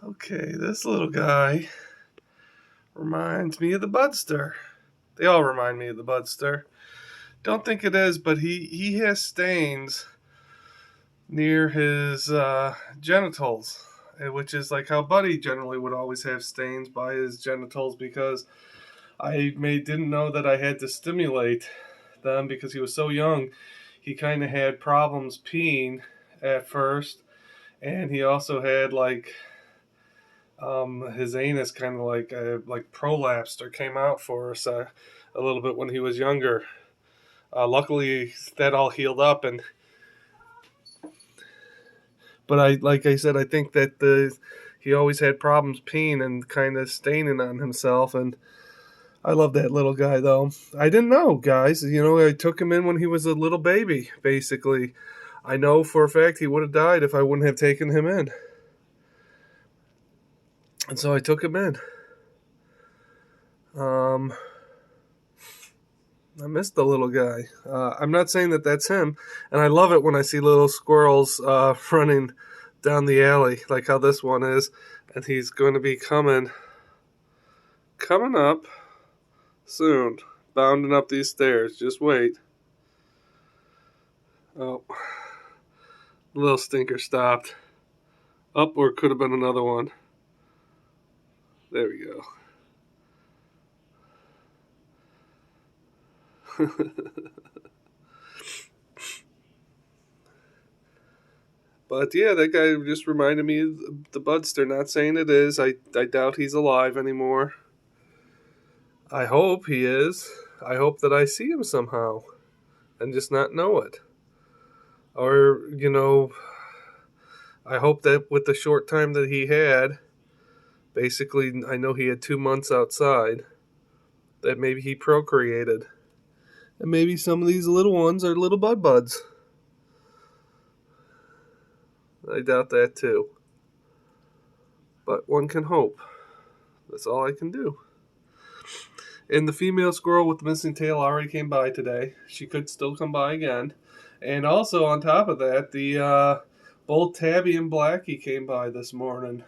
Okay, this little guy reminds me of the Budster. They all remind me of the Budster. Don't think it is, but he has stains near his genitals, which is like how Buddy generally would always have stains by his genitals because didn't know that I had to stimulate them because he was so young. He kind of had problems peeing at first, and he also had his anus kind of like prolapsed or came out for us a little bit when he was younger. Luckily, that all healed up, but like I said, I think that he always had problems peeing and kind of staining on himself, and I love that little guy though. I didn't know, guys. I took him in when he was a little baby. Basically, I know for a fact he would have died if I wouldn't have taken him in, and so I took him in. I miss the little guy. I'm not saying that that's him, and I love it when I see little squirrels running down the alley, like how this one is, and he's going to be coming up soon, bounding up these stairs. Just wait. Oh, the little stinker stopped. Up, or it could have been another one. There we go. But yeah, that guy just reminded me of the Budster. Not saying it is. I doubt he's alive anymore. I hope he is. I hope that I see him somehow and just not know it. Or, I hope that with the short time that he had, basically, I know he had 2 months outside, that maybe he procreated. And maybe some of these little ones are little buds. I doubt that too. But one can hope. That's all I can do. And the female squirrel with the missing tail already came by today. She could still come by again. And also on top of that, the both Tabby and Blackie came by this morning.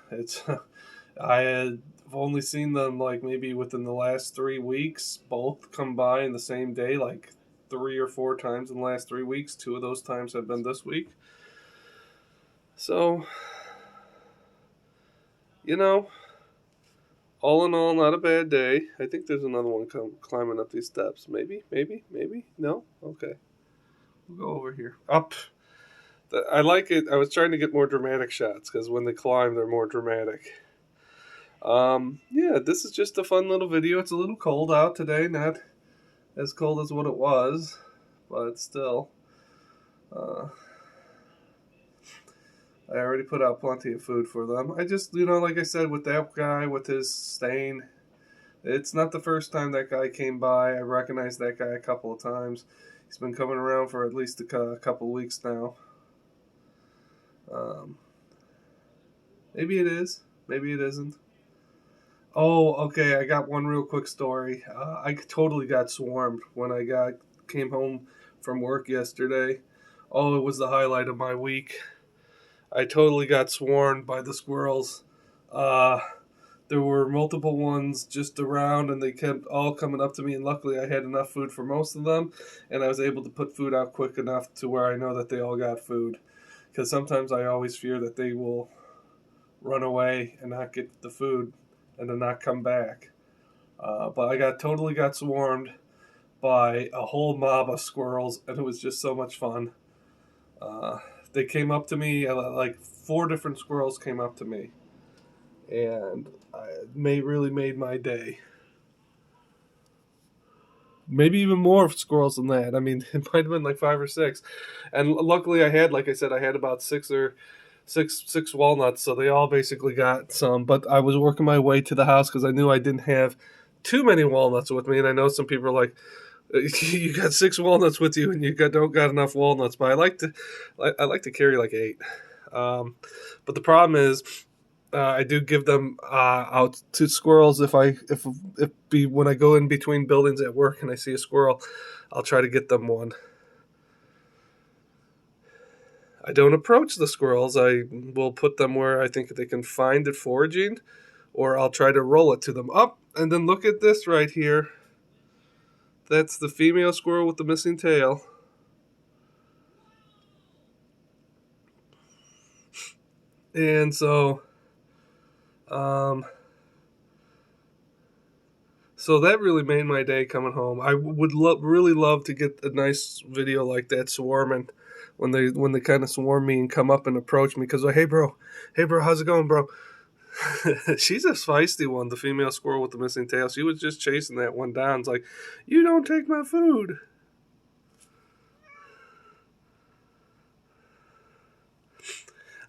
I had only seen them like maybe within the last 3 weeks. Both come by in the same day, like 3 or 4 times in the last 3 weeks. 2 of those times have been this week. So, all in all, not a bad day. I think there's another one climbing up these steps. Maybe. No? Okay. We'll go over here. Up. I like it. I was trying to get more dramatic shots because when they climb, they're more dramatic. Yeah, this is just a fun little video. It's a little cold out today. Not as cold as what it was, but still. I already put out plenty of food for them. I just, like I said, with that guy, with his stain, it's not the first time that guy came by. I recognized that guy a couple of times. He's been coming around for at least a couple of weeks now. Maybe it is. Maybe it isn't. Oh, okay. I got one real quick story. I totally got swarmed when I came home from work yesterday. Oh, it was the highlight of my week. I totally got swarmed by the squirrels. There were multiple ones just around, and they kept all coming up to me, and luckily I had enough food for most of them, and I was able to put food out quick enough to where I know that they all got food. Because sometimes I always fear that they will run away and not get the food and then not come back. But I totally got swarmed by a whole mob of squirrels, and it was just so much fun. They came up to me, like 4 different squirrels came up to me, and it really made my day. Maybe even more squirrels than that. I mean, it might have been like 5 or 6. And luckily I had, like I said, I had about 6 walnuts, so they all basically got some. But I was working my way to the house because I knew I didn't have too many walnuts with me, and I know some people are like, you got 6 walnuts with you and you don't got enough walnuts. But I like to carry like 8. But the problem is, I do give them out to squirrels when I go in between buildings at work and I see a squirrel, I'll try to get them one. I don't approach the squirrels. I will put them where I think they can find it foraging, or I'll try to roll it to them up. And then look at this right here. That's the female squirrel with the missing tail. And um, so that really made my day coming home. I would really love to get a nice video like that swarming when they kind of swarm me and come up and approach me because hey bro, how's it going, bro? She's a feisty one, the female squirrel with the missing tail. She was just chasing that one down. It's like, you don't take my food.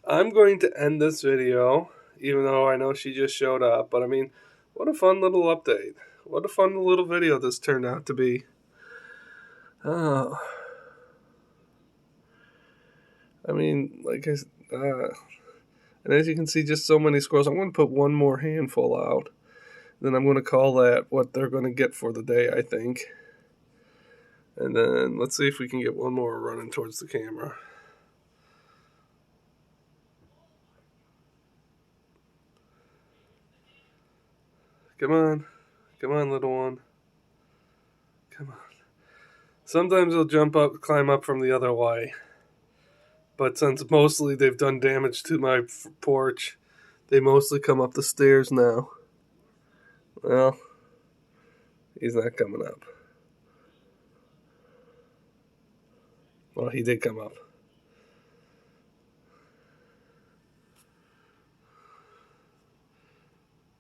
I'm going to end this video, even though I know she just showed up. But I mean, what a fun little update. What a fun little video this turned out to be. Oh. I mean, and as you can see, just so many squirrels. I'm going to put one more handful out. Then I'm going to call that what they're going to get for the day, I think. And then let's see if we can get one more running towards the camera. Come on, little one. Come on. Sometimes they'll climb up from the other way. But since mostly they've done damage to my porch, they mostly come up the stairs now. Well, he's not coming up. Well, he did come up.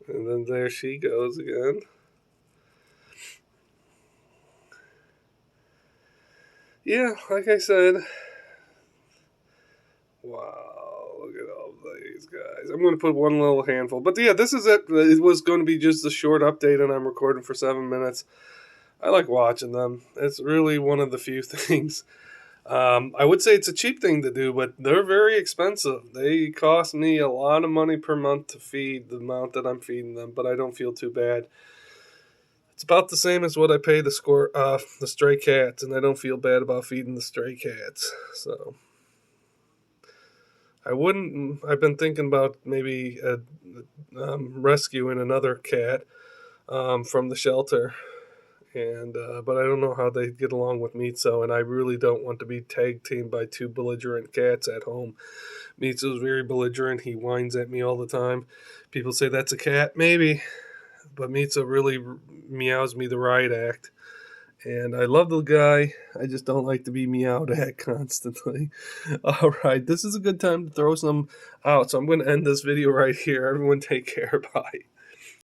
And then there she goes again. Yeah, like I said, wow, look at all these guys. I'm going to put one little handful. But yeah, this is it. It was going to be just a short update, and I'm recording for 7 minutes. I like watching them. It's really one of the few things. I would say it's a cheap thing to do, but they're very expensive. They cost me a lot of money per month to feed the amount that I'm feeding them, but I don't feel too bad. It's about the same as what I pay the stray cats, and I don't feel bad about feeding the stray cats. So I've been thinking about maybe rescuing another cat from the shelter, and but I don't know how they get along with Mitzo, and I really don't want to be tag teamed by two belligerent cats at home. Mitzo's very belligerent. He whines at me all the time. People say that's a cat, maybe. But Mitza really meows me the riot act. And I love the guy. I just don't like to be meowed at constantly. All right, this is a good time to throw some out. So I'm going to end this video right here. Everyone take care. Bye.